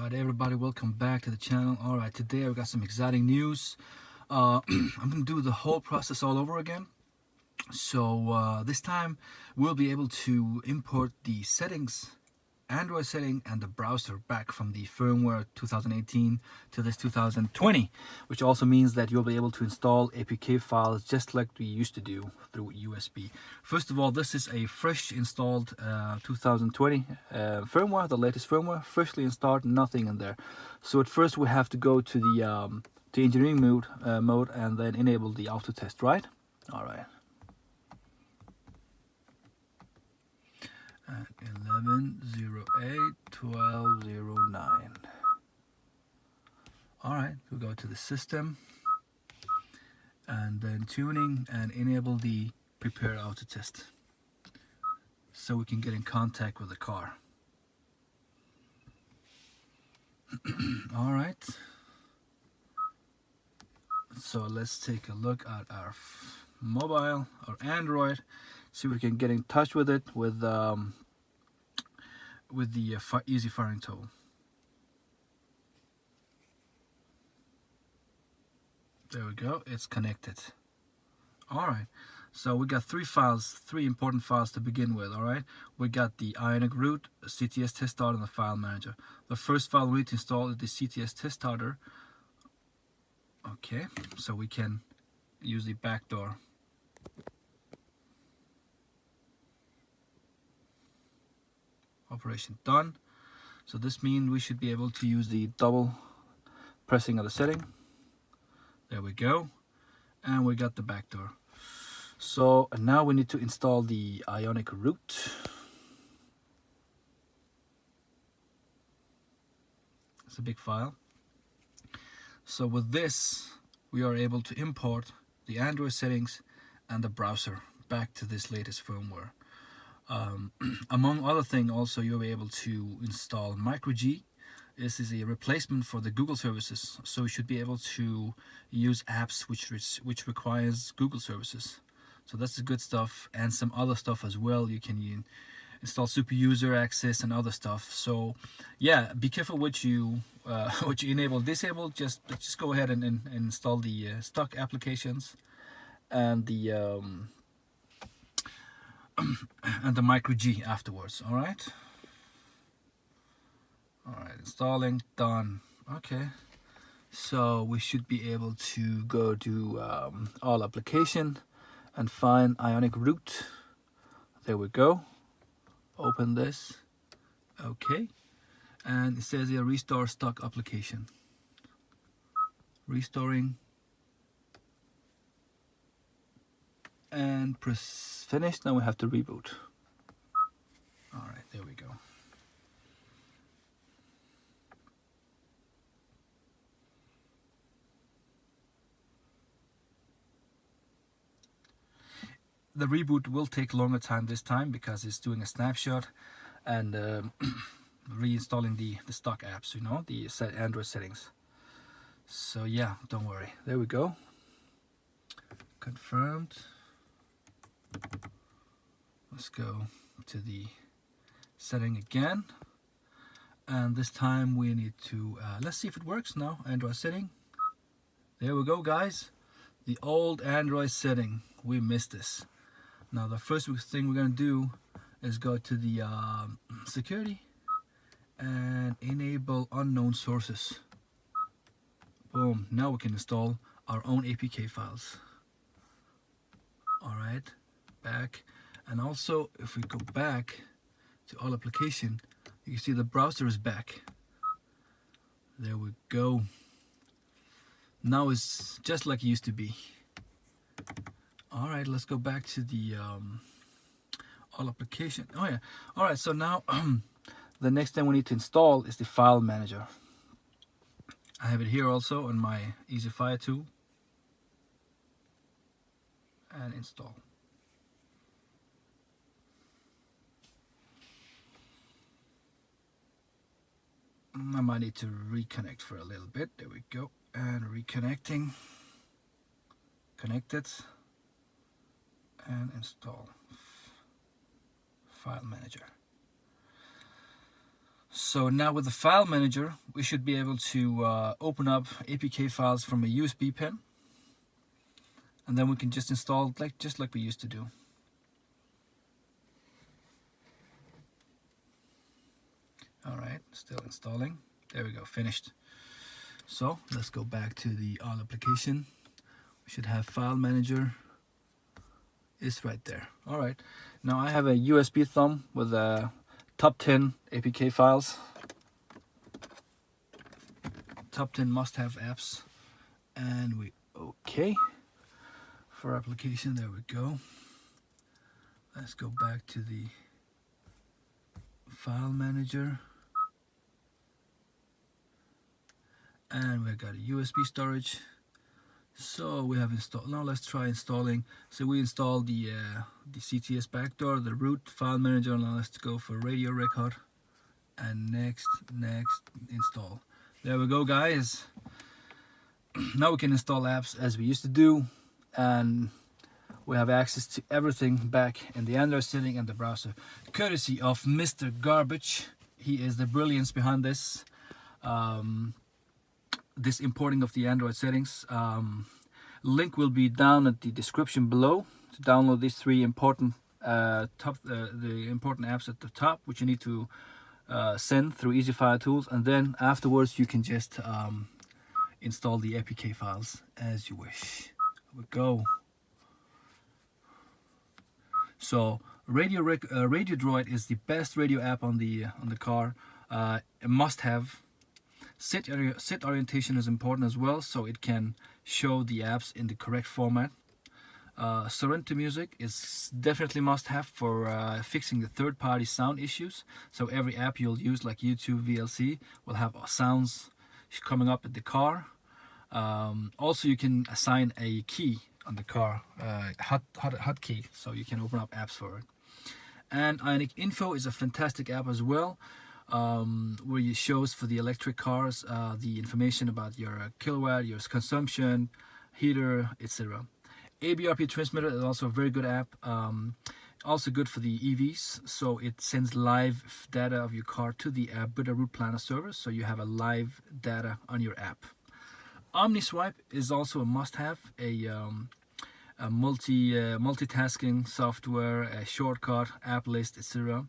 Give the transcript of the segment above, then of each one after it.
Alright everybody, welcome back to the channel. Alright, today I've got some exciting news. I'm going to do the whole process all over again. So this time we'll be able to import the settings, Android setting and the browser back from the firmware 2018 to this 2020, which also means that you'll be able to install APK files just like we used to do through USB. First of all, this is a fresh installed 2020 firmware, the latest firmware, freshly installed, nothing in there. So at first we have to go to the engineering mode and then enable the auto test, right? All right. At 11.08.12.09. Alright, we'll go to the system and then tuning and enable the prepare auto test so we can get in contact with the car. Alright, so let's take a look at our mobile or Android, see if we can get in touch with it with the easy firing tool. There we go, it's connected. Alright, so we got three important files to begin with. Alright, we got the Ionic root, CTS test starter, and the file manager. The first file we need to install is the CTS test starter. Okay, so we can use the backdoor. Operation done. So this means we should be able to use the double pressing of the setting. There we go, and we got the backdoor. So now we need to install the Ionic root. It's a big file. So with this we are able to import the Android settings and the browser back to this latest firmware. Among other things, also you'll be able to install MicroG. This is a replacement for the Google services, so you should be able to use apps which requires Google services. So that's the good stuff, and some other stuff as well. You can install super user access and other stuff. So yeah, be careful what you enable, disable. Just go ahead and install the stock applications and the and the MicroG afterwards. All right, installing done. Okay, so we should be able to go to all application and find Ionic root. There we go. Open this. Okay, and it says here restore stock application. Restoring, and press finish. Now we have to reboot. All right, there we go. The reboot will take longer time this time because it's doing a snapshot and reinstalling the stock apps, you know, the Android settings. So yeah, don't worry. There we go. Confirmed. Let's go to the setting again, and this time we need to let's see if it works now. Android setting. There we go, guys. The old Android setting, we missed this. Now the first thing we're going to do is go to the security and enable unknown sources. Boom, now we can install our own APK files. Alright, back, and also if we go back to all application, you can see the browser is back. There we go. Now it's just like it used to be. Alright, let's go back to the all application. Oh yeah. Alright, so now the next thing we need to install is the file manager. I have it here also on my Easy Fire tool. And install. I might need to reconnect for a little bit. There we go. And reconnecting. Connected. And install file manager. So now with the file manager, we should be able to open up APK files from a USB pen, and then we can just install just like we used to do. All right, still installing. There we go, finished. So let's go back to the all application. We should have file manager. It's right there. All right, now I have a USB thumb with a top 10 APK files. Top 10 must-have apps, and we okay for application. There we go. Let's go back to the file manager, and we've got a USB storage. So we have installed. Now let's try installing. So we installed the CTS backdoor, the root file manager. Now let's go for radio record, and next install. There we go, guys. Now we can install apps as we used to do, and we have access to everything back in the Android setting and the browser, courtesy of Mr. Garbage. He is the brilliance behind this. This importing of the Android settings. Link will be down at the description below to download these three important the important apps at the top, which you need to send through EasyFile Tools, and then afterwards you can just install the APK files as you wish. Here we go. So Radio Droid is the best radio app on the car. A must-have. Sit orientation is important as well, so it can show the apps in the correct format. Surrender music is definitely must-have for fixing the third-party sound issues. So every app you'll use, like YouTube, VLC, will have sounds coming up in the car. Also, you can assign a key on the car, hot key, so you can open up apps for it. And Ionic Info is a fantastic app as well, where it shows for the electric cars the information about your kilowatt, your consumption, heater, etc. ABRP Transmitter is also a very good app, also good for the EVs, so it sends live data of your car to the Buddha Route Planner server, so you have a live data on your app. OmniSwipe is also a must-have, a multitasking software, a shortcut, app list, etc.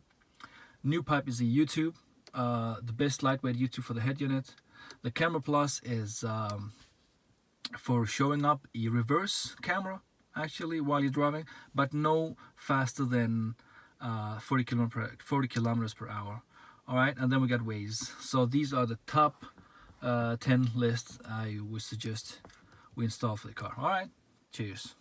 NewPipe is a YouTube, the best lightweight YouTube for the head unit. The Camera Plus is for showing up a reverse camera, actually, while you're driving, but no faster than 40 kilometers per hour. All right, and then we got Waze. So these are the top 10 lists I would suggest we install for the car. All right, cheers.